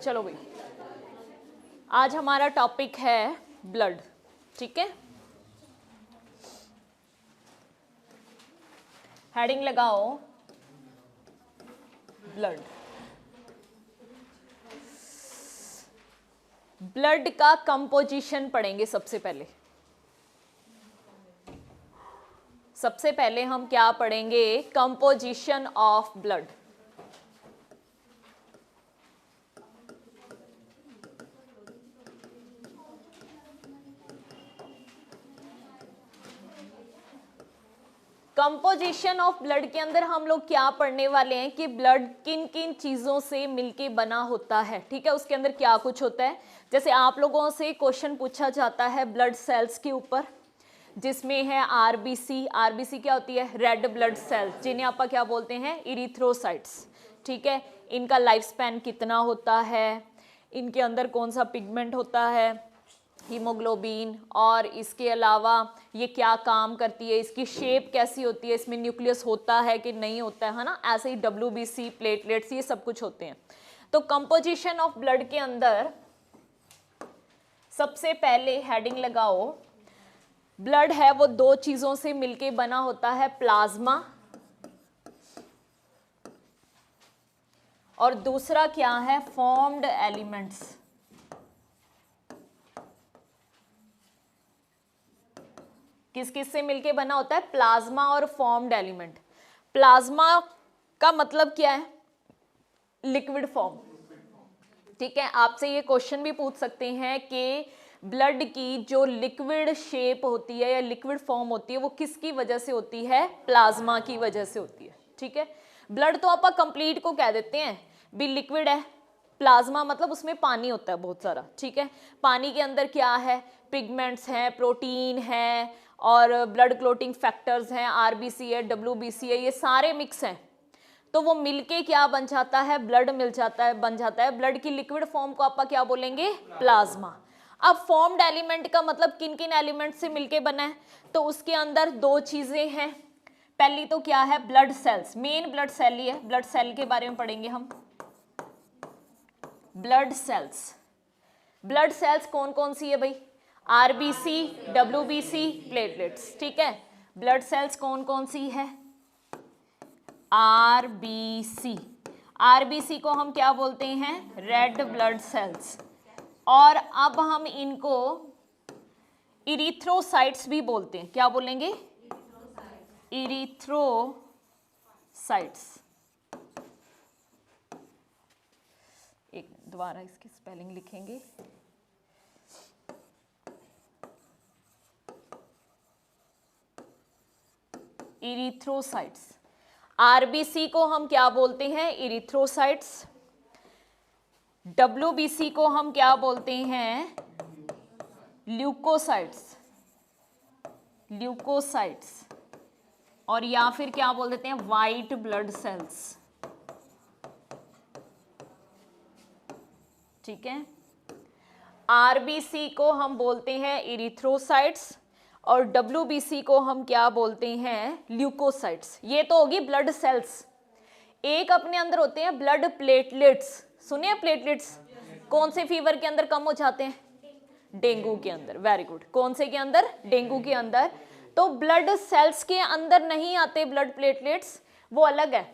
चलो भाई, आज हमारा टॉपिक है ब्लड। ठीक है, हेडिंग लगाओ ब्लड। ब्लड का कंपोजिशन पढ़ेंगे सबसे पहले। सबसे पहले हम क्या पढ़ेंगे? Composition of blood. Composition of blood के अंदर हम लोग क्या पढ़ने वाले हैं कि ब्लड किन किन चीजों से मिलके बना होता है। ठीक है, उसके अंदर क्या कुछ होता है। जैसे आप लोगों से क्वेश्चन पूछा जाता है ब्लड सेल्स के ऊपर, जिसमें है आरबीसी। आरबीसी क्या होती है? रेड ब्लड सेल्स, जिन्हें आप क्या बोलते हैं? इरिथ्रोसाइट्स। ठीक है, इनका लाइफ स्पैन कितना होता है, इनके अंदर कौन सा पिगमेंट होता है, हीमोग्लोबिन, और इसके अलावा ये क्या काम करती है, इसकी शेप कैसी होती है, इसमें न्यूक्लियस होता है कि नहीं होता है ना। ऐसे ही डब्ल्यूबीसी, प्लेटलेट्स, ये सब कुछ होते हैं। तो कंपोजिशन ऑफ ब्लड के अंदर सबसे पहले हेडिंग लगाओ, ब्लड है वो दो चीजों से मिलके बना होता है, प्लाज्मा और दूसरा क्या है? Formed elements. किस किस से मिलके बना होता है? प्लाज्मा और फॉर्म्ड एलिमेंट। प्लाज्मा का मतलब क्या है? Liquid form. ठीक है, आपसे ये क्वेश्चन भी पूछ सकते हैं कि ब्लड की जो लिक्विड शेप होती है या लिक्विड फॉर्म होती है वो किसकी वजह से होती है? प्लाज्मा की वजह से होती है। ठीक है, ब्लड तो आप कंप्लीट को कह देते हैं भी लिक्विड है, प्लाज्मा मतलब उसमें पानी होता है बहुत सारा। ठीक है, पानी के अंदर क्या है? पिगमेंट्स हैं, प्रोटीन है और ब्लड क्लोटिंग फैक्टर्स हैं, आरबीसी है, डब्ल्यूबीसी है, ये सारे मिक्स हैं। तो वो मिलके क्या बन जाता है? ब्लड मिल जाता है, बन जाता है। ब्लड की लिक्विड फॉर्म को आप क्या बोलेंगे? प्लाज्मा। अब फॉर्म्ड एलिमेंट का मतलब किन किन एलिमेंट से मिलके बना है? तो उसके अंदर दो चीजें हैं। पहली तो क्या है? Blood cells. Main blood cell ही है, ब्लड सेल के बारे में पढ़ेंगे हम। ब्लड सेल्स, ब्लड सेल्स कौन कौन सी है भाई? RBC, WBC, platelets. ठीक है, ब्लड सेल्स कौन कौन सी है? आरबीसी। आरबीसी को हम क्या बोलते हैं? Red blood cells. और अब हम इनको इरिथ्रोसाइट्स भी बोलते हैं। क्या बोलेंगे? इरिथ्रोसाइट्स। एक दोबारा इसकी स्पेलिंग लिखेंगे। इरिथ्रोसाइट्स। आरबीसी को हम क्या बोलते हैं? इरिथ्रोसाइट्स। डब्ल्यूबीसी को हम क्या बोलते हैं? ल्यूकोसाइट्स। ल्यूकोसाइट्स। और या फिर क्या बोल देते हैं? White blood cells. ठीक है, आरबीसी को हम बोलते हैं इरिथ्रोसाइट्स और डब्ल्यूबीसी को हम क्या बोलते हैं? ल्यूकोसाइट्स। ये तो होगी ब्लड सेल्स। एक अपने अंदर होते हैं ब्लड प्लेटलेट्स। सुनिए, प्लेटलेट्स कौन से फीवर के अंदर कम हो जाते हैं? डेंगू के अंदर। Very good. कौन से के अंदर? डेंगू के अंदर। तो ब्लड सेल्स के अंदर नहीं आते ब्लड प्लेटलेट्स, वो अलग है।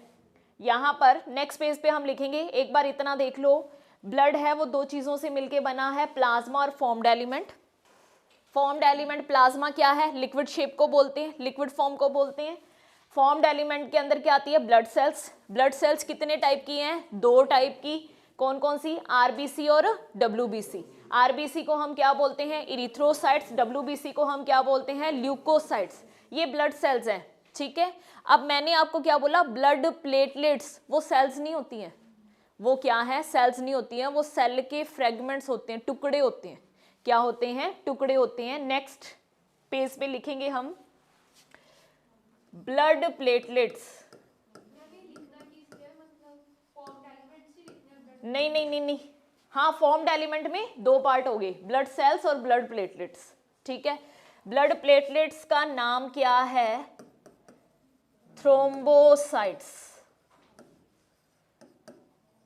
यहां पर नेक्स्ट पेज पे हम लिखेंगे। एक बार इतना देख लो, ब्लड है वो दो चीजों से मिलके बना है, प्लाज्मा और formed element. Formed element plasma क्या है? लिक्विड शेप को बोलते हैं, लिक्विड फॉर्म को बोलते हैं। फॉर्म्ड एलिमेंट के अंदर क्या आती है? Blood sales. ब्लड सेल्स कितने टाइप की हैं? दो टाइप की। कौन कौन सी? आरबीसी और डब्ल्यूबीसी। आरबीसी को हम क्या बोलते हैं? इरिथ्रोसाइट्स। डब्ल्यूबीसी को हम क्या बोलते हैं? ल्यूकोसाइट्स। ये ब्लड सेल्स हैं। ठीक है, अब मैंने आपको क्या बोला? ब्लड प्लेटलेट्स वो सेल्स नहीं होती हैं। वो क्या है? सेल्स नहीं होती हैं, वो सेल के फ्रेगमेंट्स होते हैं, टुकड़े होते हैं। क्या होते हैं? टुकड़े होते हैं। नेक्स्ट पेज पे लिखेंगे हम ब्लड प्लेटलेट्स। नहीं नहीं नहीं नहीं, हाँ, फॉर्म्ड एलिमेंट में दो पार्ट हो गए, ब्लड सेल्स और ब्लड प्लेटलेट्स। ठीक है, ब्लड प्लेटलेट्स का नाम क्या है? थ्रोम्बोसाइट्स।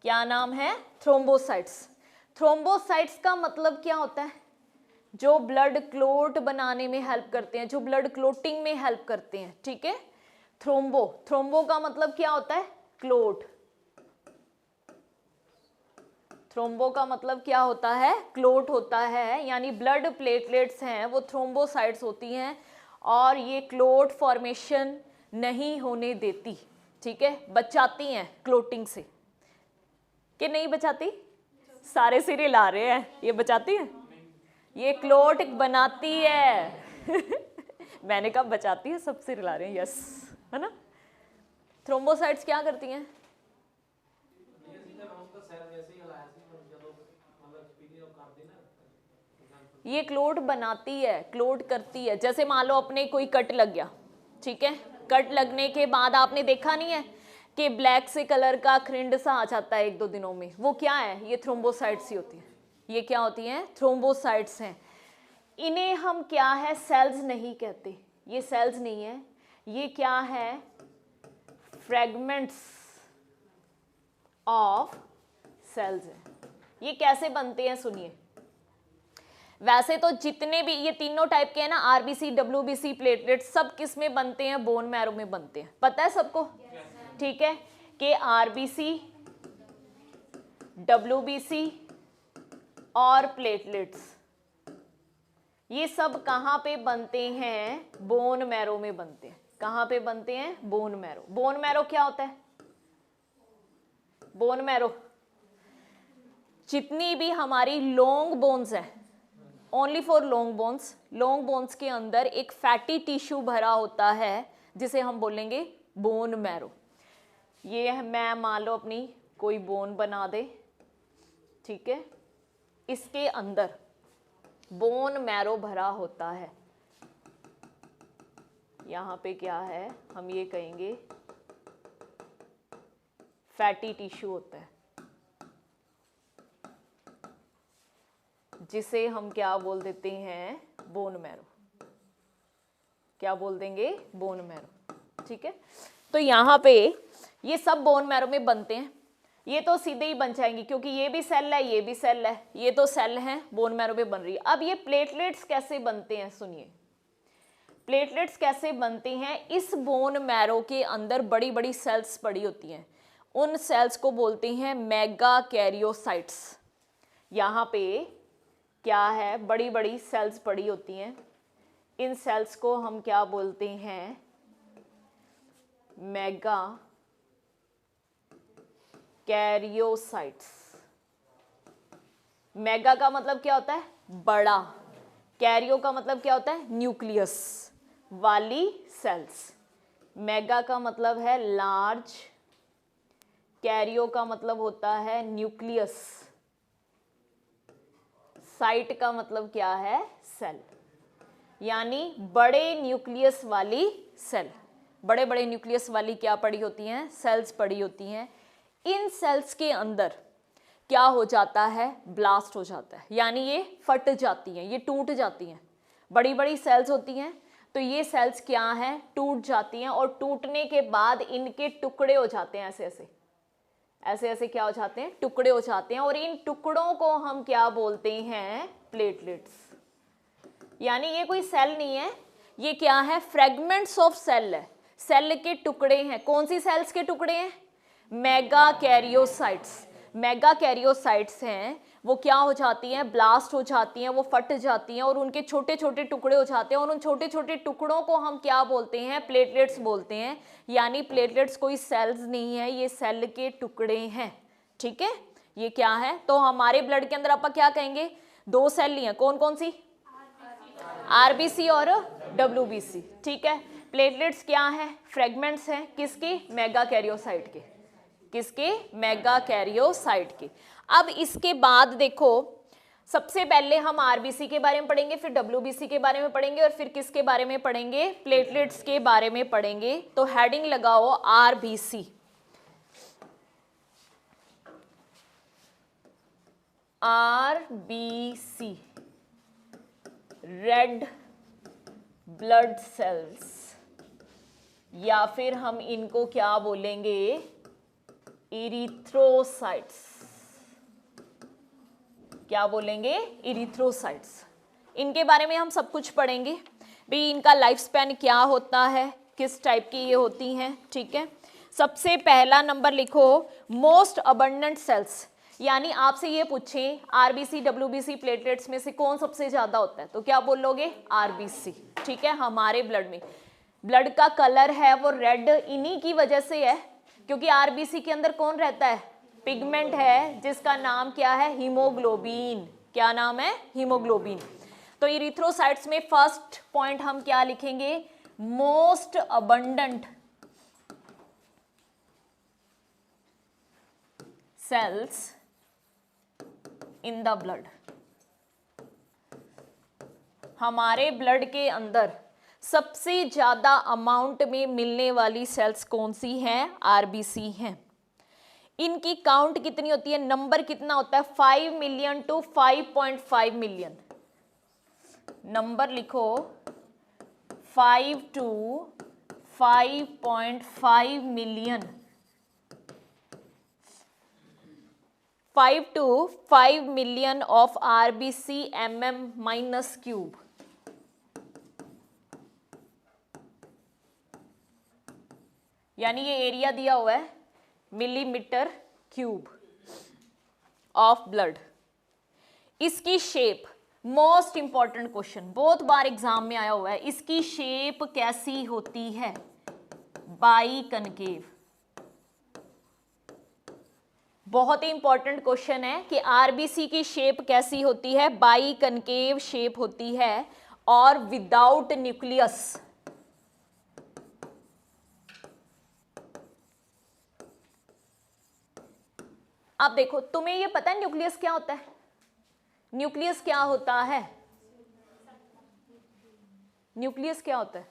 क्या नाम है? थ्रोम्बोसाइट्स। थ्रोम्बोसाइट्स का मतलब क्या होता है? जो ब्लड क्लोट बनाने में हेल्प करते हैं, जो ब्लड क्लोटिंग में हेल्प करते हैं, ठीक है। थ्रोम्बो का मतलब क्या होता है? क्लोट। थ्रोम्बो का मतलब क्या होता है? क्लोट होता है, यानी ब्लड प्लेटलेट्स हैं वो थ्रोम्बोसाइट्स होती हैं और ये क्लोट फॉर्मेशन नहीं होने देती, ठीक है, बचाती हैं क्लोटिंग से। कि नहीं बचाती? सारे सिरे ला रहे हैं, ये बचाती है? ये क्लोट बनाती है मैंने कहा बचाती है, सब सिर ला रहे हैं, यस, है ना। थ्रोम्बोसाइट्स क्या करती हैं? ये क्लोट बनाती है, क्लोट करती है। जैसे मान लो अपने कोई कट लग गया, ठीक है, कट लगने के बाद आपने देखा नहीं है कि ब्लैक से कलर का खरिंड सा आ जाता है 1-2 दिनों में, वो क्या है? ये थ्रोम्बोसाइट्स ही होती है। ये क्या होती हैं? थ्रोम्बोसाइट्स हैं। इन्हें हम क्या है? सेल्स नहीं कहते, ये सेल्स नहीं है, ये क्या है? फ्रेगमेंट्स ऑफ सेल्स है। ये कैसे बनते हैं सुनिए। वैसे तो जितने भी ये तीनों टाइप के हैं ना, आरबीसी, डब्ल्यूबीसी, प्लेटलेट, सब किस में बनते हैं? बोन मैरो में बनते हैं, पता है सबको? ठीक है, कि आरबीसी, डब्ल्यूबीसी और प्लेटलेट्स ये सब कहाँ पे बनते हैं? बोन मैरो में बनते हैं। कहाँ पे बनते हैं? Bone marrow. बोन मैरो क्या होता है? बोन मैरो जितनी भी हमारी लॉन्ग बोन्स हैं, only for long bones, long bones के अंदर एक फैटी टिश्यू भरा होता है जिसे हम बोलेंगे बोन मैरो। ये मैं मान लो अपनी कोई बोन बना दे, ठीक है, इसके अंदर बोन मैरो भरा होता है। यहां पे क्या है? हम ये कहेंगे फैटी टिश्यू होता है, जिसे हम क्या बोल देते हैं? Bone marrow. क्या बोल देंगे? बोन मैरो, ठीक है। तो यहाँ पे ये सब बोन मैरो में बनते हैं। ये तो सीधे ही बन जाएंगी क्योंकि ये भी सेल है, ये भी सेल है, ये तो सेल है, बोन मैरो में बन रही है। अब ये प्लेटलेट्स कैसे बनते हैं सुनिए। प्लेटलेट्स कैसे बनते हैं? इस बोन मैरो के अंदर बड़ी बड़ी सेल्स पड़ी होती हैं, उन सेल्स को बोलते हैं मेगा कैरियोसाइट्स। यहाँ पे क्या है? बड़ी बड़ी सेल्स पड़ी होती हैं, इन सेल्स को हम क्या बोलते हैं? Mega karyocytes. मेगा का मतलब क्या होता है? बड़ा। कैरियो का मतलब क्या होता है? न्यूक्लियस वाली सेल्स। मेगा का मतलब है लार्ज, कैरियो का मतलब होता है न्यूक्लियस, साइट का मतलब क्या है? सेल, यानी बड़े न्यूक्लियस वाली सेल। बड़े बड़े न्यूक्लियस वाली क्या पड़ी होती हैं? सेल्स पड़ी होती हैं। इन सेल्स के अंदर क्या हो जाता है? ब्लास्ट हो जाता है, यानी ये फट जाती हैं, ये टूट जाती हैं। बड़ी बड़ी सेल्स होती हैं तो ये सेल्स क्या हैं? टूट जाती हैं, और टूटने के बाद इनके टुकड़े हो जाते हैं, ऐसे ऐसे ऐसे ऐसे क्या हो जाते हैं? टुकड़े हो जाते हैं, और इन टुकड़ों को हम क्या बोलते हैं? प्लेटलेट्स। यानी ये कोई सेल नहीं है, ये क्या है? फ्रेगमेंट्स ऑफ सेल है, सेल के टुकड़े हैं। कौन सी सेल्स के टुकड़े हैं? Mega karyocytes. मेगा कैरियोसाइट्स हैं, वो क्या हो जाती हैं? ब्लास्ट हो जाती हैं, वो फट जाती हैं और उनके छोटे छोटे टुकड़े हो जाते हैं, और उन छोटे छोटे टुकड़ों को हम क्या बोलते हैं? प्लेटलेट्स बोलते हैं। यानी प्लेटलेट्स कोई सेल्स नहीं है, ये सेल के टुकड़े हैं, ठीक है। ये क्या है? तो हमारे ब्लड के अंदर आप क्या कहेंगे? 2 सेल लिए, कौन कौन सी? आरबीसी और डब्ल्यूबीसी, ठीक है। प्लेटलेट्स क्या है? फ्रेगमेंट्स हैं, किसके? मेगा कैरियोसाइट के। किसके? मेगा कैरियोसाइट के। अब इसके बाद देखो, सबसे पहले हम आरबीसी के बारे में पढ़ेंगे, फिर डब्ल्यूबीसी के बारे में पढ़ेंगे, और फिर किसके बारे में पढ़ेंगे? प्लेटलेट्स के बारे में पढ़ेंगे। तो हेडिंग लगाओ RBC. RBC, red blood cells, या फिर हम इनको क्या बोलेंगे? इरिथ्रोसाइट्स। क्या बोलेंगे? इरिथ्रोसाइट्स। इनके बारे में हम सब कुछ पढ़ेंगे भाई, इनका लाइफ स्पैन क्या होता है, किस टाइप की ये होती हैं, ठीक है। सबसे पहला नंबर लिखो, मोस्ट अबंडेंट सेल्स, यानी आपसे ये पूछें आरबीसी डब्ल्यूबीसी प्लेटलेट्स में से कौन सबसे ज्यादा होता है, तो क्या बोलोगे? आरबीसी, ठीक है। हमारे ब्लड में, ब्लड का कलर है वो रेड इन्हीं की वजह से है, क्योंकि आरबीसी के अंदर कौन रहता है? पिगमेंट है जिसका नाम क्या है? हीमोग्लोबिन। क्या नाम है? हीमोग्लोबिन। तो इरिथ्रोसाइट्स में फर्स्ट पॉइंट हम क्या लिखेंगे? Most abundant cells in the blood. हमारे ब्लड के अंदर सबसे ज्यादा अमाउंट में मिलने वाली सेल्स कौन सी हैं? आरबीसी हैं। इनकी काउंट कितनी होती है? नंबर कितना होता है? 5 मिलियन टू 5.5 मिलियन। नंबर लिखो 5 to 5.5 million. 5 to 5 million of RBC mm minus cube। यानी ये एरिया दिया हुआ है मिलीमीटर क्यूब ऑफ ब्लड। इसकी शेप, मोस्ट इंपॉर्टेंट क्वेश्चन, बहुत बार एग्जाम में आया हुआ है, इसकी शेप कैसी होती है? By concave. बहुत ही इंपॉर्टेंट क्वेश्चन है कि आरबीसी की शेप कैसी होती है? बाई कनकेव शेप होती है और विदाउट न्यूक्लियस। आप देखो, तुम्हें ये पता है न्यूक्लियस क्या होता है? न्यूक्लियस क्या होता है? न्यूक्लियस क्या होता है?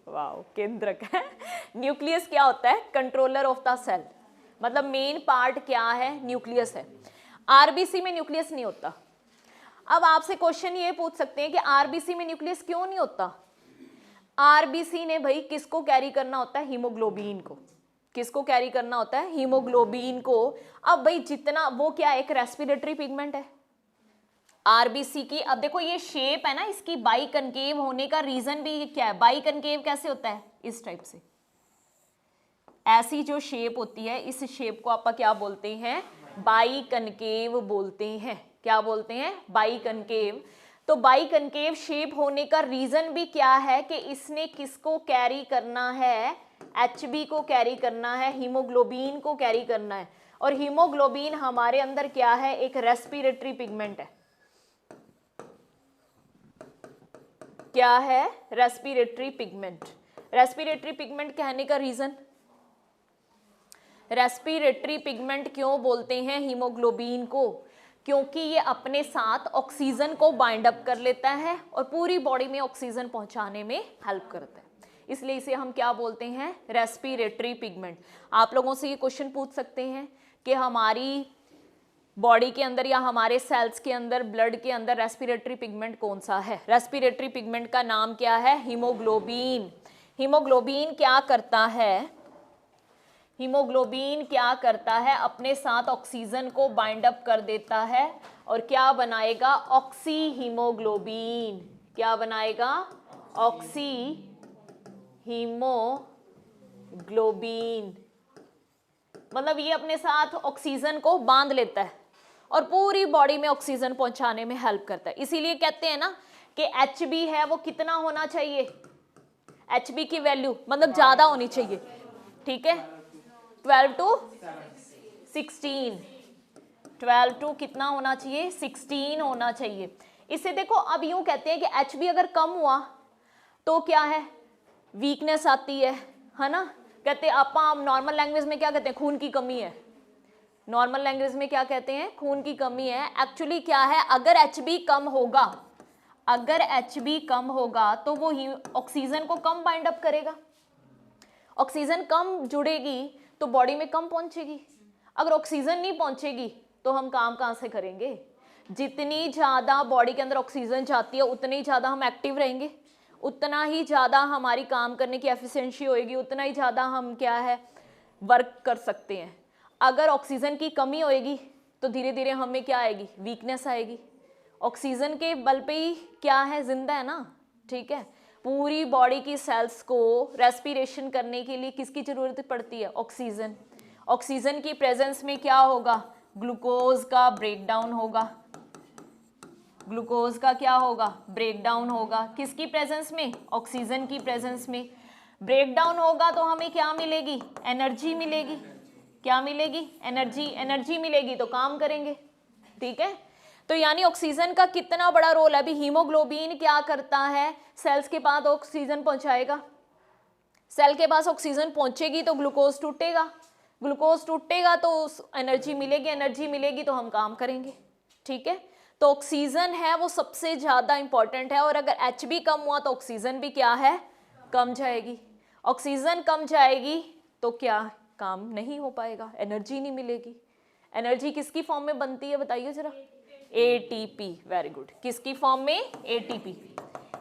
वाओ, केंद्रक है। न्यूक्लियस क्या होता है? Controller of the cell. मतलब मेन पार्ट क्या है? न्यूक्लियस है। आरबीसी में न्यूक्लियस नहीं होता। अब आपसे क्वेश्चन ये पूछ सकते हैं कि आरबीसी में न्यूक्लियस क्यों नहीं होता? आरबीसी ने भाई किसको कैरी करना होता है? हीमोग्लोबिन को। किसको कैरी करना होता है? हीमोग्लोबिन को। अब भाई जितना वो क्या, एक रेस्पिरेटरी पिगमेंट है आरबीसी की। अब देखो ये शेप है ना इसकी, बाई कनकेव होने का रीजन भी क्या है? बाई कनकेव कैसे होता है? इस टाइप से, ऐसी जो शेप होती है, इस शेप को आप क्या बोलते हैं? बाई कनकेव बोलते हैं। क्या बोलते हैं? By concave. तो बाई कनकेव शेप होने का रीजन भी क्या है कि इसने किसको कैरी करना है? एचबी को कैरी करना है, हीमोग्लोबिन को कैरी करना है। और हीमोग्लोबिन हमारे अंदर क्या है? एक रेस्पिरेटरी पिगमेंट है। क्या है? Respiratory pigment. रेस्पिरेटरी पिगमेंट कहने का रीजन, रेस्पिरेटरी पिगमेंट क्यों बोलते हैं हीमोग्लोबिन को? क्योंकि ये अपने साथ ऑक्सीजन को बाइंड अप कर लेता है और पूरी बॉडी में ऑक्सीजन पहुंचाने में हेल्प करता है, इसलिए इसे हम क्या बोलते हैं? Respiratory pigment. आप लोगों से ये क्वेश्चन पूछ सकते हैं कि हमारी बॉडी के अंदर या हमारे सेल्स के अंदर, ब्लड के अंदर रेस्पिरेटरी पिगमेंट कौन सा है? रेस्पिरेटरी पिगमेंट का नाम क्या है? हीमोग्लोबिन। हीमोग्लोबिन क्या करता है? हीमोग्लोबिन क्या करता है? अपने साथ ऑक्सीजन को बाइंड अप कर देता है और क्या बनाएगा? Oxy haemoglobin. क्या बनाएगा? Oxy haemoglobin. मतलब ये अपने साथ ऑक्सीजन को बांध लेता है और पूरी बॉडी में ऑक्सीजन पहुंचाने में हेल्प करता है। इसीलिए कहते हैं ना कि HB है वो कितना होना चाहिए? HB की वैल्यू मतलब ज्यादा होनी चाहिए, ठीक है। 12 to 16, 12 to कितना होना चाहिए? 16 होना चाहिए। इसे देखो, अब यूं कहते हैं कि HB अगर कम हुआ तो क्या है? वीकनेस आती है ना। कहते हैं आप नॉर्मल लैंग्वेज में क्या कहते हैं? खून की कमी है। नॉर्मल लैंग्वेज में क्या कहते हैं? खून की कमी है। एक्चुअली क्या है? अगर HB कम होगा, अगर HB कम होगा तो वो ऑक्सीजन को कम बाइंड अप करेगा। ऑक्सीजन कम जुड़ेगी तो बॉडी में कम पहुंचेगी। अगर ऑक्सीजन नहीं पहुंचेगी तो हम काम कहां से करेंगे? जितनी ज्यादा बॉडी के अंदर ऑक्सीजन जाती है उतनी ज्यादा हम एक्टिव रहेंगे, उतना ही ज़्यादा हमारी काम करने की एफिशिएंसी होएगी, उतना ही ज़्यादा हम क्या है वर्क कर सकते हैं। अगर ऑक्सीजन की कमी होएगी तो धीरे धीरे हमें क्या आएगी, वीकनेस आएगी। ऑक्सीजन के बल पे ही क्या है, जिंदा है ना, ठीक है। पूरी बॉडी की सेल्स को रेस्पिरेशन करने के लिए किसकी जरूरत पड़ती है, ऑक्सीजन। ऑक्सीजन की प्रेजेंस में क्या होगा, ग्लूकोज का ब्रेकडाउन होगा। ग्लूकोज का क्या होगा, ब्रेकडाउन होगा। किसकी प्रेजेंस में, ऑक्सीजन की प्रेजेंस में। ब्रेकडाउन होगा तो हमें क्या मिलेगी, एनर्जी मिलेगी। क्या मिलेगी, एनर्जी। एनर्जी मिलेगी तो काम करेंगे, ठीक है। तो यानी ऑक्सीजन का कितना बड़ा रोल है। अभी हीमोग्लोबिन क्या करता है, सेल्स के पास ऑक्सीजन पहुंचाएगा। सेल के पास ऑक्सीजन पहुंचेगी तो ग्लूकोज टूटेगा, ग्लूकोज टूटेगा तो एनर्जी मिलेगी, एनर्जी मिलेगी तो हम काम करेंगे, ठीक है। तो ऑक्सीजन है वो सबसे ज्यादा इंपॉर्टेंट है। और अगर Hb कम हुआ तो ऑक्सीजन भी क्या है, कम जाएगी। ऑक्सीजन कम जाएगी तो क्या, काम नहीं हो पाएगा, एनर्जी नहीं मिलेगी। एनर्जी किसकी फॉर्म में बनती है बताइए जरा, ATP। वेरी गुड, किसकी फॉर्म में, ATP।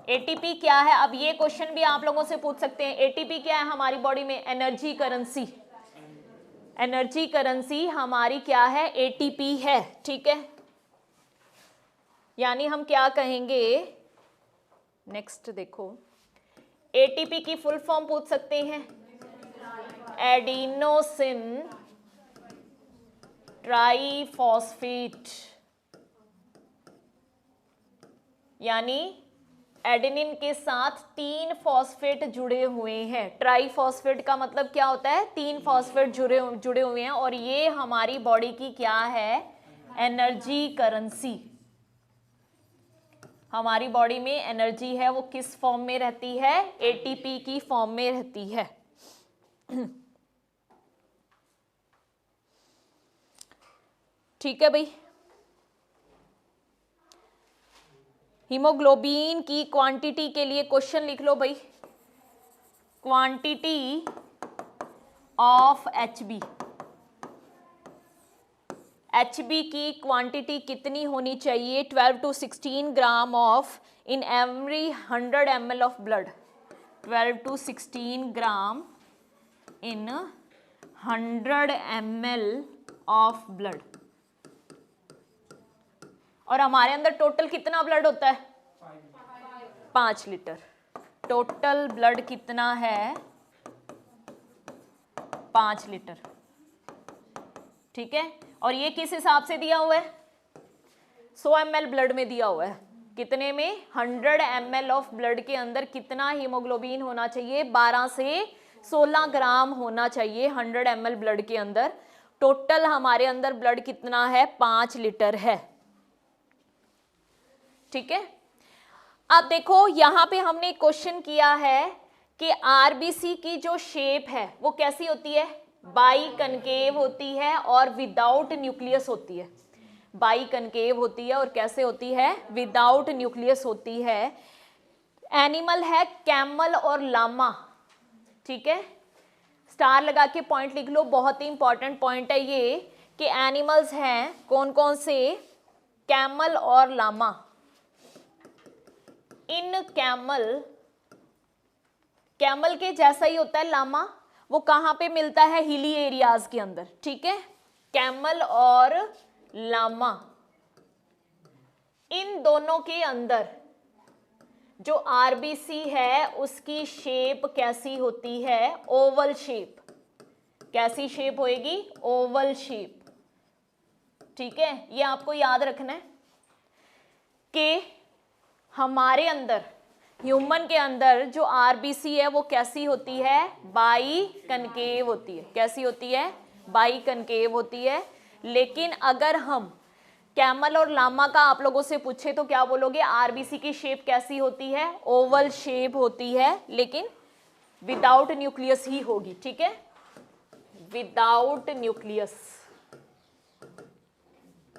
ATP क्या है, अब ये क्वेश्चन भी आप लोगों से पूछ सकते हैं। ATP क्या है हमारी बॉडी में, एनर्जी करेंसी। एनर्जी करेंसी हमारी क्या है, ATP है, ठीक है। यानी हम क्या कहेंगे, नेक्स्ट देखो, ATP की फुल फॉर्म पूछ सकते हैं, एडिनोसिन ट्राइफॉस्फेट। यानी एडेनिन के साथ 3 फॉस्फेट जुड़े हुए हैं। ट्राइफॉस्फेट का मतलब क्या होता है, 3 फॉस्फेट जुड़े हुए हैं। और ये हमारी बॉडी की क्या है, एनर्जी करेंसी। हमारी बॉडी में एनर्जी है वो किस फॉर्म में रहती है, ATP की फॉर्म में रहती है। ठीक है भाई। हीमोग्लोबिन की क्वांटिटी के लिए क्वेश्चन लिख लो भाई, क्वांटिटी ऑफ Hb। Hb की क्वांटिटी कितनी होनी चाहिए, 12 to 16 gram of in every 100 ml of blood. 12 to 16 gram in 100 ml of blood. और हमारे अंदर टोटल कितना ब्लड होता है, 5 लीटर। टोटल ब्लड कितना है, 5 लीटर, ठीक है। और ये किस हिसाब से दिया हुआ है, 100 ml ब्लड में दिया हुआ है। कितने में, 100 ml ऑफ ब्लड के अंदर कितना हीमोग्लोबिन होना चाहिए, 12 से 16 ग्राम होना चाहिए 100 ml ब्लड के अंदर। टोटल हमारे अंदर ब्लड कितना है, 5 लीटर है, ठीक है। अब देखो यहां पे हमने क्वेश्चन किया है कि आरबीसी की जो शेप है वो कैसी होती है, बाई कनकेव होती है और विदाउट न्यूक्लियस होती है। बाई कनकेव होती है और कैसे होती है, विदाउट न्यूक्लियस होती है। एनिमल है कैमल और लामा, ठीक है। स्टार लगा के पॉइंट लिख लो, बहुत ही इंपॉर्टेंट पॉइंट है ये कि एनिमल्स हैं कौन कौन से, कैमल और लामा। इन कैमल के जैसा ही होता है लामा, वो कहां पे मिलता है, हिली एरियाज के अंदर, ठीक है। कैमल और लामा, इन दोनों के अंदर जो आरबीसी है उसकी शेप कैसी होती है, ओवल शेप। कैसी शेप होएगी, ओवल शेप, ठीक है। ये आपको याद रखना है कि हमारे अंदर, ह्यूमन के अंदर जो आरबीसी है वो कैसी होती है, बाई कनकेव होती है। कैसी होती है, बाई कनकेव होती है। लेकिन अगर हम कैमल और लामा का आप लोगों से पूछे तो क्या बोलोगे, आरबीसी की शेप कैसी होती है, ओवल शेप होती है, लेकिन विदाउट न्यूक्लियस ही होगी, ठीक है, विदाउट न्यूक्लियस।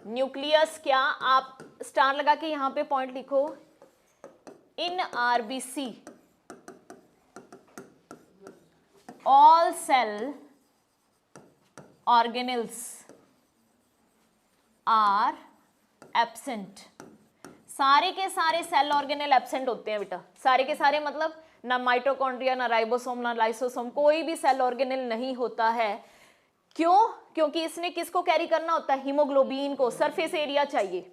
न्यूक्लियस क्या, आप स्टार लगा के यहां पे पॉइंट लिखो, in RBC all cell organelles are absent। सारे के सारे सेल ऑर्गेनेल एब्सेंट होते हैं बेटा, सारे के सारे मतलब ना माइटोकॉन्ड्रिया, ना राइबोसोम, ना लाइसोसोम, कोई भी सेल ऑर्गेनेल नहीं होता है। क्यों? क्योंकि इसने किसको कैरी करना होता है? हीमोग्लोबिन को। सरफेस एरिया चाहिए,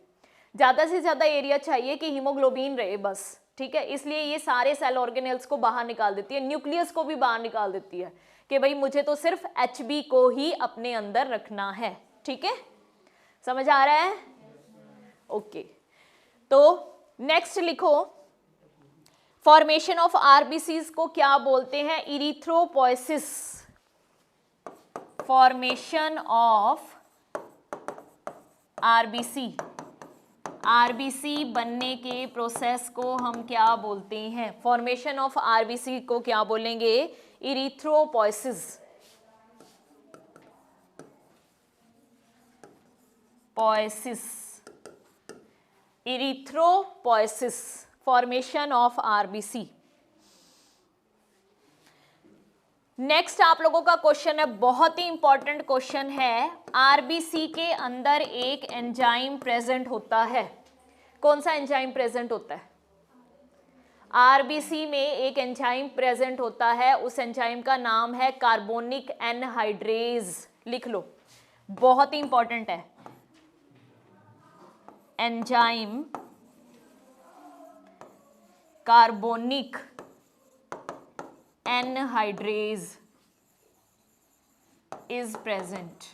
ज्यादा से ज्यादा एरिया चाहिए कि हीमोग्लोबिन रहे बस, ठीक है। इसलिए ये सारे सेल ऑर्गेनेल्स को बाहर निकाल देती है, न्यूक्लियस को भी बाहर निकाल देती है कि भाई मुझे तो सिर्फ HB को ही अपने अंदर रखना है, ठीक है। समझ आ रहा है? ओके, तो नेक्स्ट लिखो, फॉर्मेशन ऑफ आरबीसीज को क्या बोलते हैं? Erythropoiesis. Formation of RBC, RBC बनने के प्रोसेस को हम क्या बोलते हैं? फॉर्मेशन ऑफ आरबीसी को क्या बोलेंगे? Erythropoiesis. Poiesis, erythropoiesis, formation of RBC. Next आप लोगों का क्वेश्चन है, बहुत ही इंपॉर्टेंट क्वेश्चन है। आरबीसी के अंदर एक एंजाइम प्रेजेंट होता है। कौन सा एंजाइम प्रेजेंट होता है? आरबीसी में एक एंजाइम प्रेजेंट होता है, उस एंजाइम का नाम है कार्बोनिक एनहाइड्रेज। लिख लो, बहुत ही इंपॉर्टेंट है। Enzyme carbonic anhydrase is present.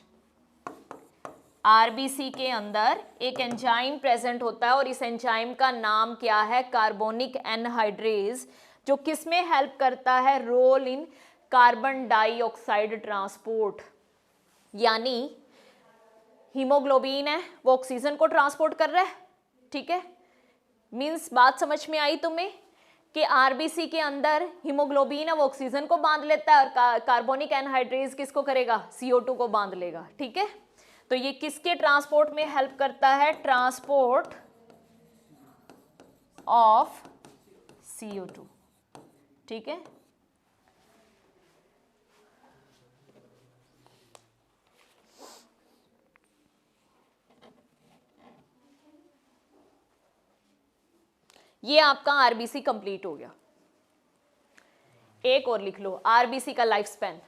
RBC के अंदर एक एंजाइम प्रेजेंट होता है और इस एंजाइम का नाम क्या है? कार्बोनिक एनहाइड्रेज, जो किस में हेल्प करता है? Role in carbon dioxide transport. यानी हीमोग्लोबिन है, वो ऑक्सीजन को ट्रांसपोर्ट कर रहा है, ठीक है। मींस बात समझ में आई तुम्हें कि आरबीसी के अंदर हीमोग्लोबिन है, वो ऑक्सीजन को बांध लेता है और कार्बोनिक एनहाइड्रेज किसको करेगा? CO2 को बांध लेगा, ठीक है। तो ये किसके ट्रांसपोर्ट में हेल्प करता है? ट्रांसपोर्ट ऑफ CO2, ठीक है। ये आपका आरबीसी कंप्लीट हो गया। एक और लिख लो, आरबीसी का लाइफ स्पैन।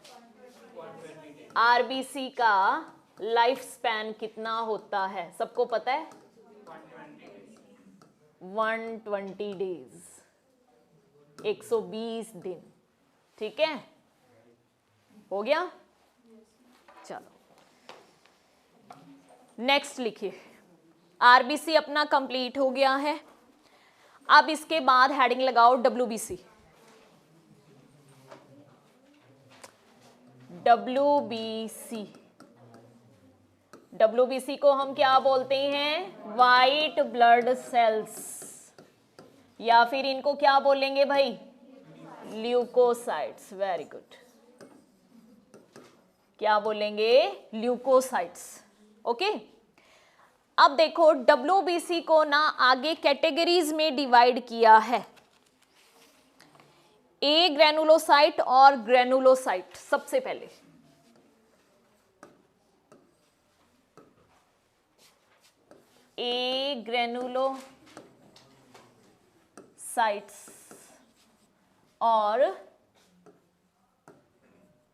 आरबीसी का लाइफ स्पैन कितना होता है? सबको पता है? 120 डेज, 120 दिन, ठीक है। हो गया? चलो नेक्स्ट लिखिए। आरबीसी अपना कंप्लीट हो गया है। अब इसके बाद हेडिंग लगाओ WBC। WBC, WBC को हम क्या बोलते हैं? वाइट ब्लड सेल्स, या फिर इनको क्या बोलेंगे भाई? ल्यूकोसाइट्स। वेरी गुड, क्या बोलेंगे? Leucocytes, okay. अब देखो, WBC को ना आगे कैटेगरीज में डिवाइड किया है, ए ग्रेनुलोसाइट और ग्रेनुलोसाइट। सबसे पहले ए ग्रेनुलोसाइट्स और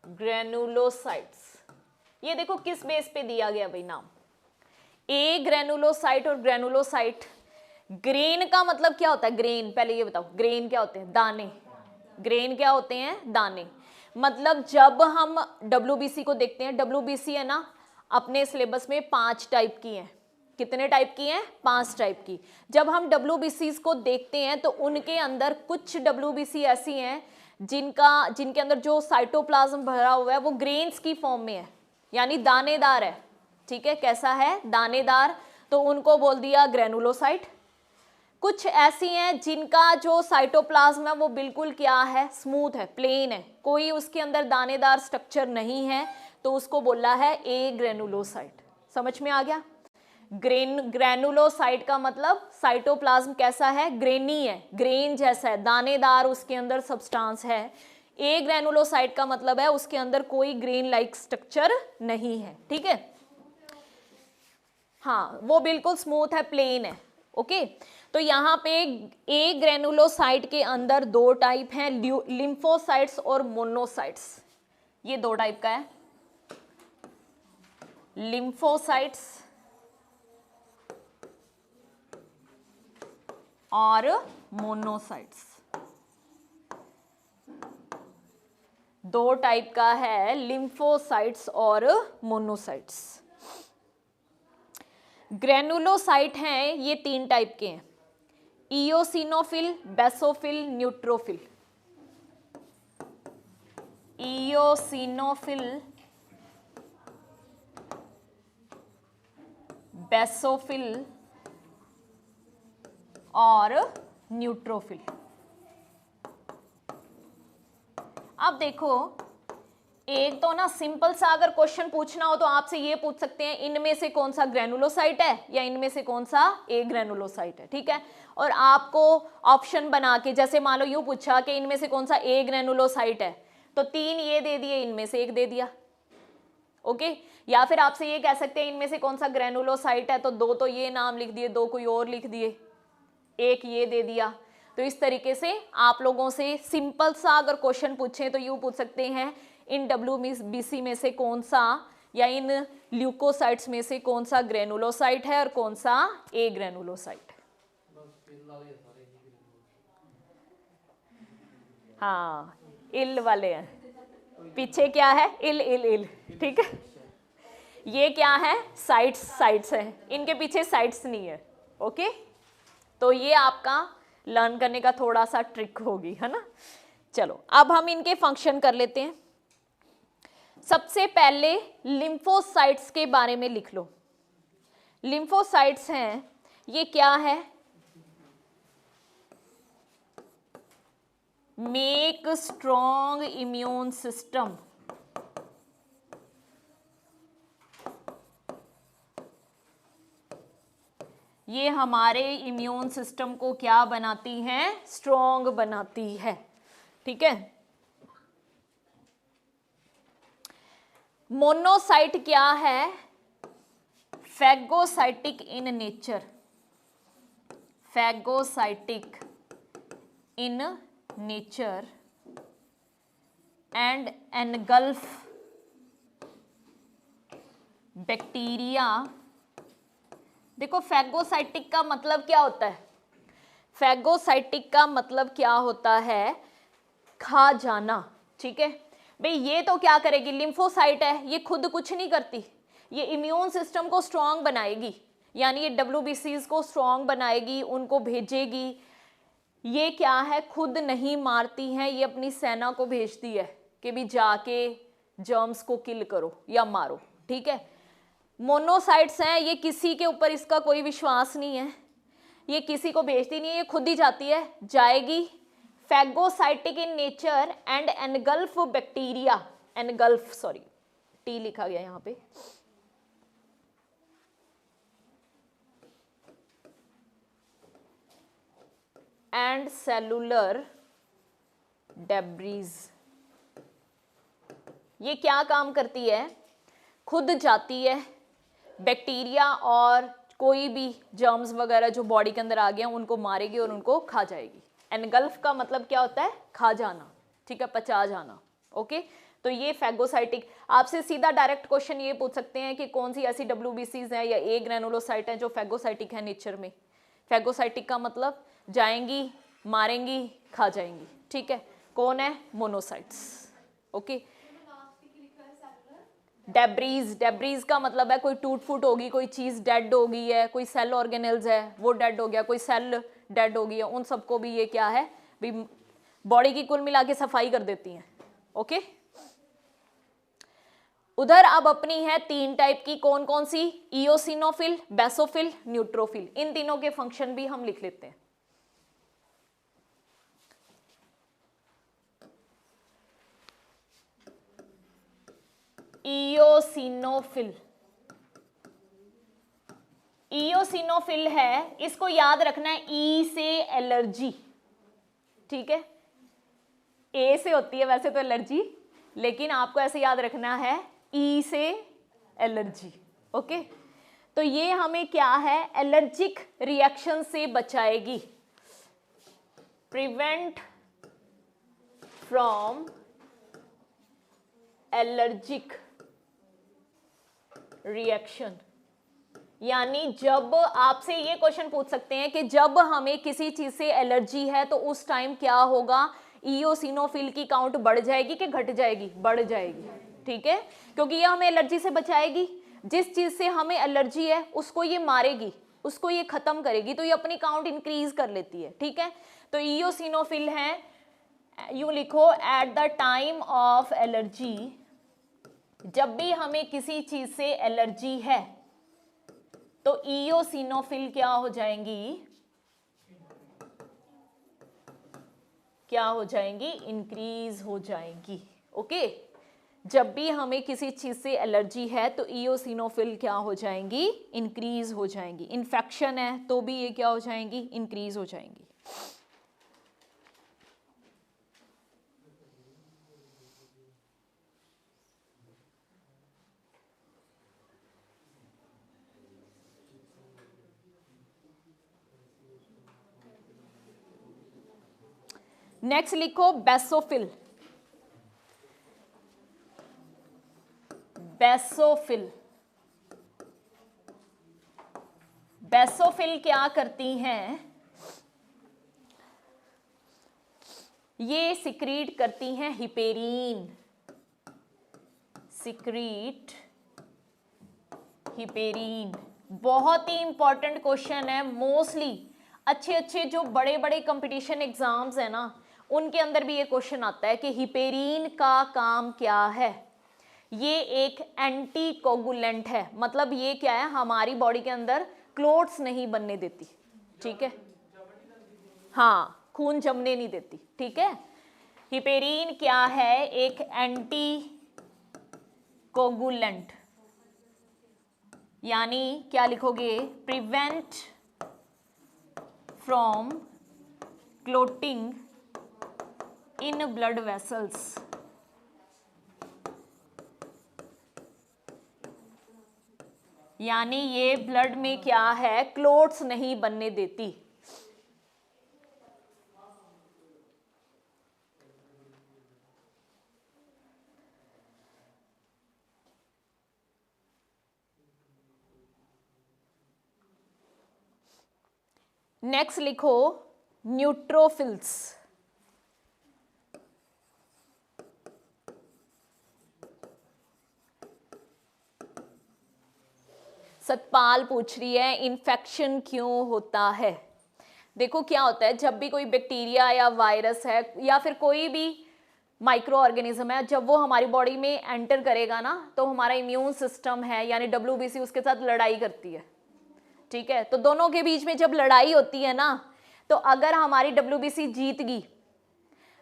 ग्रेनुलोसाइट्स। ये देखो किस बेस पे दिया गया भाई नाम, ए ग्रेनुलोसाइट और ग्रेनुलोसाइट। ग्रेन का मतलब क्या होता है? ग्रेन, पहले ये बताओ, ग्रेन क्या होते हैं? दाने। ग्रेन क्या होते हैं? दाने। मतलब जब हम WBC को देखते हैं, WBC है ना अपने सिलेबस में 5 टाइप की हैं। कितने टाइप की हैं? 5 टाइप की। जब हम WBCs को देखते हैं तो उनके अंदर कुछ WBC ऐसी हैं जिनके अंदर जो साइटोप्लाज्म भरा हुआ है वो ग्रेन्स की फॉर्म में है, यानी दानेदार है, ठीक है। कैसा है? दानेदार। तो उनको बोल दिया ग्रेनुलोसाइट। कुछ ऐसी हैं जिनका जो साइटोप्लाज्म है वो बिल्कुल क्या है? स्मूथ है, प्लेन है, कोई उसके अंदर दानेदार स्ट्रक्चर नहीं है, तो उसको बोला है ए ग्रेनुलोसाइट। समझ में आ गया? ग्रेनुलोसाइट का मतलब साइटोप्लाज्म कैसा है? ग्रेनी है, ग्रेन जैसा है, दानेदार उसके अंदर सब्सटेंस है। ए ग्रेनुलोसाइट का मतलब है उसके अंदर कोई ग्रेन लाइक स्ट्रक्चर नहीं है, ठीक है। हाँ, वो बिल्कुल स्मूथ है, प्लेन है, ओके। तो यहाँ पे ए ग्रेनुलोसाइट के अंदर दो टाइप हैं, लिम्फोसाइट्स और मोनोसाइट्स। ये दो टाइप का है, लिम्फोसाइट्स और मोनोसाइट्स। दो टाइप का है, लिम्फोसाइट्स और मोनोसाइट्स। ग्रेनुलोसाइट हैं ये तीन टाइप के हैं, इयोसिनोफिल, बेसोफिल, न्यूट्रोफिल। इयोसिनोफिल, बेसोफिल और न्यूट्रोफिल। अब देखो, एक तो ना सिंपल सा अगर क्वेश्चन पूछना हो तो आपसे ये पूछ सकते हैं इनमें से कौन सा ग्रेनुलोसाइट है या इनमें से कौन सा ए ग्रेनुलोसाइट है, ठीक है। और आपको ऑप्शन बना के, जैसे मान लो यूं पूछा कि इनमें से कौन सा ए ग्रेनुलोसाइट है, तो तीन ये दे दिए, इनमें से एक दे दिया, ओके। या फिर आपसे ये कह सकते हैं इनमें से कौन सा ग्रेनुलोसाइट है, तो दो तो ये नाम लिख दिए, दो कोई और लिख दिए, एक ये दे दिया। तो इस तरीके से आप लोगों से सिंपल सा अगर क्वेश्चन पूछें तो यूं पूछ सकते हैं इन WBC में से कौन सा या इन ल्यूकोसाइट्स में से कौन सा ग्रेनुलोसाइट है और कौन सा ए ग्रेनुलोसाइट। हाँ, इल वाले हैं, पीछे क्या है, इल इल इल, ठीक है। ये क्या है, साइट्स, साइट्स है, इनके पीछे साइट्स नहीं है, ओके। तो ये आपका लर्न करने का थोड़ा सा ट्रिक होगी, है ना। चलो अब हम इनके फंक्शन कर लेते हैं। सबसे पहले लिम्फोसाइट्स के बारे में लिख लो। लिम्फोसाइट्स हैं, ये क्या है, मेक स्ट्रॉन्ग इम्यून सिस्टम। ये हमारे इम्यून सिस्टम को क्या बनाती हैं, स्ट्रॉन्ग बनाती है, ठीक है। मोनोसाइट क्या है, phagocytic in nature, phagocytic in nature and engulf bacteria. देखो फैगोसाइटिक का मतलब क्या होता है, फैगोसाइटिक का मतलब क्या होता है, खा जाना, ठीक है भाई। ये तो क्या करेगी, लिम्फोसाइट है, ये खुद कुछ नहीं करती, ये इम्यून सिस्टम को स्ट्रांग बनाएगी, यानी ये WBCs को स्ट्रांग बनाएगी, उनको भेजेगी। ये क्या है, खुद नहीं मारती हैं, ये अपनी सेना को भेजती है कि भी जाके जर्म्स को किल करो या मारो, ठीक है। मोनोसाइट्स हैं, ये किसी के ऊपर इसका कोई विश्वास नहीं है, ये किसी को भेजती नहीं है, ये खुद ही जाती है, जाएगी। Phagocytic in nature and engulf bacteria, engulf, sorry T लिखा गया यहाँ पे, एंड सेलुलर डेब्रीज। ये क्या काम करती है, खुद जाती है, बैक्टीरिया और कोई भी जर्म्स वगैरह जो बॉडी के अंदर आ गए उनको मारेगी और उनको खा जाएगी। एनगल्फ का मतलब क्या होता है, खा जाना, ठीक है, पचा जाना, ओके। तो ये फैगोसाइटिक, आपसे सीधा डायरेक्ट क्वेश्चन ये पूछ सकते हैं कि कौन सी ऐसी WBCs हैं या ए ग्रेनुलोसाइट हैं जो फैगोसाइटिक है नेचर में। फैगोसाइटिक का मतलब जाएंगी, मारेंगी, खा जाएंगी, ठीक है। कौन है, मोनोसाइट्स, ओके। डेब्रीज, डेब्रीज का मतलब है कोई टूट फूट होगी, कोई चीज डेड हो गई है, कोई सेल ऑर्गेनेल्स है वो डेड हो गया, कोई सेल डेड हो गई है, उन सबको भी ये क्या है, भी बॉडी की कुल मिला के सफाई कर देती हैं, ओके। उधर अब अपनी है तीन टाइप की, कौन कौन सी, इयोसिनोफिल, बेसोफिल, न्यूट्रोफिल। इन तीनों के फंक्शन भी हम लिख लेते हैं। इयोसिनोफिल, इयोसिनोफिल है, इसको याद रखना है, ई से एलर्जी, ठीक है। ए से होती है वैसे तो एलर्जी, लेकिन आपको ऐसे याद रखना है ई से एलर्जी, ओके। तो ये हमें क्या है, एलर्जिक रिएक्शन से बचाएगी, प्रिवेंट फ्रॉम एलर्जिक रिएक्शन। यानी जब आपसे ये क्वेश्चन पूछ सकते हैं कि जब हमें किसी चीज से एलर्जी है तो उस टाइम क्या होगा, इओसिनोफिल की काउंट बढ़ जाएगी कि घट जाएगी, बढ़ जाएगी, ठीक है, क्योंकि ये हमें एलर्जी से बचाएगी। जिस चीज से हमें एलर्जी है उसको ये मारेगी, उसको ये खत्म करेगी, तो ये अपनी काउंट इंक्रीज कर लेती है, ठीक है। तो इओसिनोफिल है, यूं लिखो, at the time of allergy, जब भी हमें किसी चीज से एलर्जी है तो इओसिनोफिल क्या हो जाएंगी, क्या हो जाएंगी, इंक्रीज हो जाएंगी। ओके, जब भी हमें किसी चीज से एलर्जी है तो इओसिनोफिल क्या हो जाएंगी, इंक्रीज हो जाएंगी। इन्फेक्शन है तो भी ये क्या हो जाएंगी, इंक्रीज हो जाएंगी। नेक्स्ट लिखो बेसोफिल, बेसोफिल। बेसोफिल क्या करती हैं, ये सिक्रीट करती हैं हिपेरीन, सिक्रीट हिपेरीन। बहुत ही इंपॉर्टेंट क्वेश्चन है, मोस्टली अच्छे अच्छे जो बड़े बड़े कंपटीशन एग्जाम्स है ना, उनके अंदर भी ये क्वेश्चन आता है कि हिपेरीन का काम क्या है। ये एक एंटी कोगुलेंट है, मतलब ये क्या है, हमारी बॉडी के अंदर क्लोट्स नहीं बनने देती, ठीक है, हाँ, खून जमने नहीं देती, ठीक है। हिपेरीन क्या है, एक एंटी कोगुलेंट, यानी क्या लिखोगे, prevent from clotting in blood vessels. यानी ये ब्लड में क्या है, क्लोट्स नहीं बनने देती। नेक्स्ट लिखो न्यूट्रोफिल्स, सतपाल पूछ रही है इन्फेक्शन क्यों होता है। देखो क्या होता है, जब भी कोई बैक्टीरिया या वायरस है या फिर कोई भी माइक्रो ऑर्गेनिज्म है, जब वो हमारी बॉडी में एंटर करेगा ना, तो हमारा इम्यून सिस्टम है यानी WBC उसके साथ लड़ाई करती है, ठीक है। तो दोनों के बीच में जब लड़ाई होती है ना, तो अगर हमारी WBC जीत गई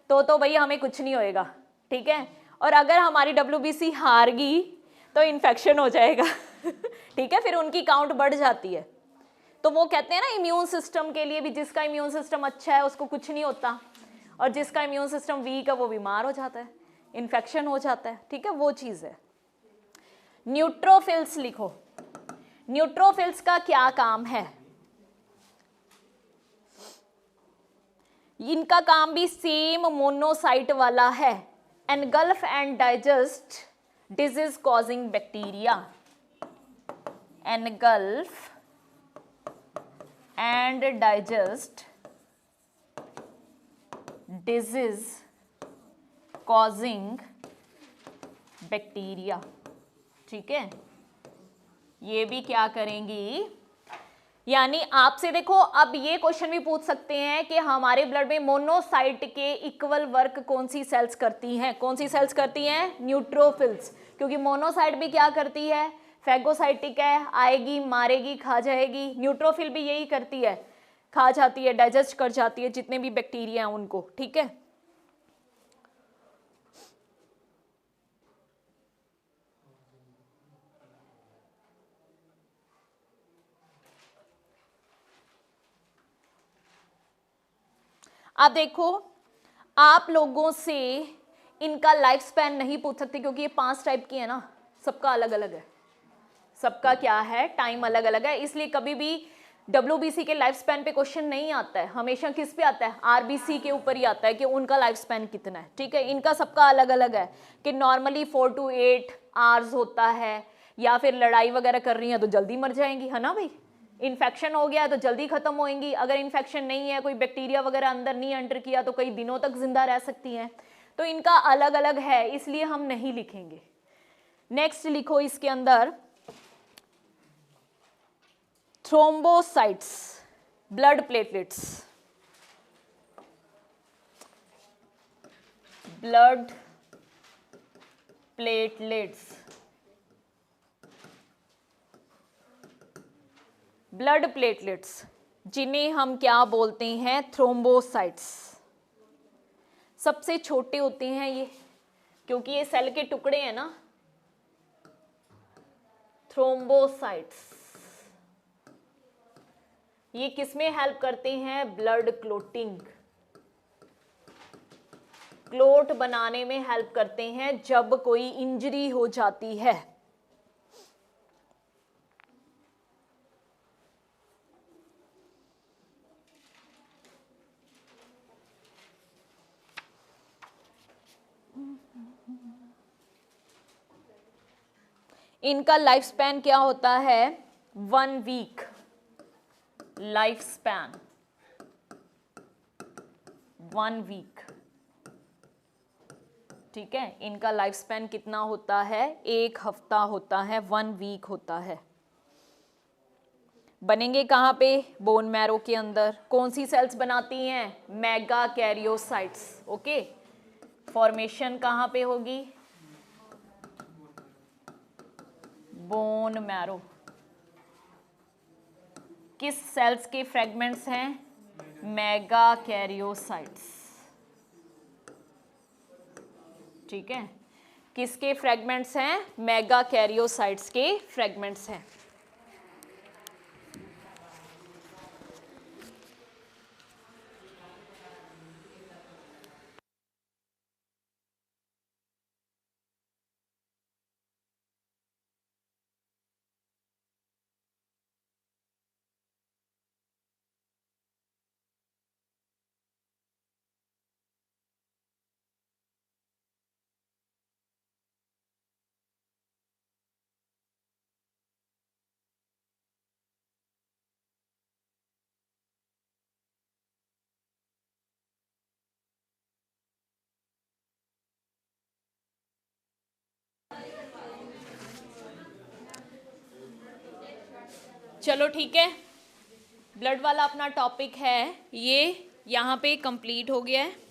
तो भाई हमें कुछ नहीं होएगा, ठीक है, और अगर हमारी WBC हार गई तो इन्फेक्शन हो जाएगा ठीक है, फिर उनकी काउंट बढ़ जाती है। तो वो कहते हैं ना, इम्यून सिस्टम के लिए भी, जिसका इम्यून सिस्टम अच्छा है उसको कुछ नहीं होता, और जिसका इम्यून सिस्टम वीक है वो बीमार हो जाता है, इन्फेक्शन हो जाता है, ठीक है, वो चीज है। न्यूट्रोफिल्स लिखो, न्यूट्रोफिल्स का क्या काम है, इनका काम भी सेम मोनोसाइट वाला है, engulf and digest disease causing bacteria, engulf and digest disease causing bacteria, ठीक है, ये भी क्या करेंगी। यानी आपसे देखो, अब ये क्वेश्चन भी पूछ सकते हैं कि हमारे ब्लड में मोनोसाइट के इक्वल वर्क कौन सी सेल्स करती हैं, कौन सी सेल्स करती हैं, न्यूट्रोफिल्स, क्योंकि मोनोसाइट भी क्या करती है, फैगोसाइटिक है, आएगी मारेगी खा जाएगी, न्यूट्रोफिल भी यही करती है, खा जाती है, डाइजेस्ट कर जाती है जितने भी बैक्टीरिया हैं उनको, ठीक है। अब देखो, आप लोगों से इनका लाइफ स्पैन नहीं पूछ सकते क्योंकि ये 5 टाइप की है ना, सबका अलग अलग है, सबका क्या है, टाइम अलग अलग है, इसलिए कभी भी WBC के लाइफ स्पैन पे क्वेश्चन नहीं आता है, हमेशा किस पे आता है, RBC के ऊपर ही आता है कि उनका लाइफ स्पैन कितना है। ठीक है, इनका सबका अलग अलग है कि नॉर्मली 4 to 8 आवर्स होता है, या फिर लड़ाई वगैरह कर रही हैं तो जल्दी मर जाएंगी, है ना भाई। इन्फेक्शन हो गया तो जल्दी खत्म होएंगी, अगर इन्फेक्शन नहीं है, कोई बैक्टीरिया वगैरह अंदर नहीं एंटर किया तो कई दिनों तक जिंदा रह सकती हैं। तो इनका अलग अलग है, इसलिए हम नहीं लिखेंगे। नेक्स्ट लिखो इसके अंदर thrombocytes, blood platelets, blood platelets, blood platelets जिन्हें हम क्या बोलते हैं, थ्रोम्बोसाइट्स। सबसे छोटे होते हैं ये, क्योंकि ये सेल के टुकड़े हैं ना, थ्रोम्बोसाइट्स। ये किसमें हेल्प करते हैं, ब्लड क्लोटिंग, क्लोट बनाने में हेल्प करते हैं जब कोई इंजरी हो जाती है। इनका लाइफ स्पैन क्या होता है, 1 वीक लाइफ स्पैन, 1 वीक। ठीक है, इनका लाइफ स्पैन कितना होता है, 1 हफ्ता होता है, 1 वीक होता है। बनेंगे कहाँ पे, बोन मैरो के अंदर। कौन सी सेल्स बनाती हैं, मेगा कैरियोसाइट्स। ओके, फॉर्मेशन कहाँ पे होगी, बोन मैरो। किस सेल्स के फ्रेगमेंट्स हैं, मेगा कैरियोसाइट्स। ठीक है, किसके फ्रेगमेंट्स हैं, मेगा कैरियोसाइट्स के फ्रेगमेंट्स हैं। चलो ठीक है, ब्लड वाला अपना टॉपिक है ये यहाँ पे कंप्लीट हो गया है।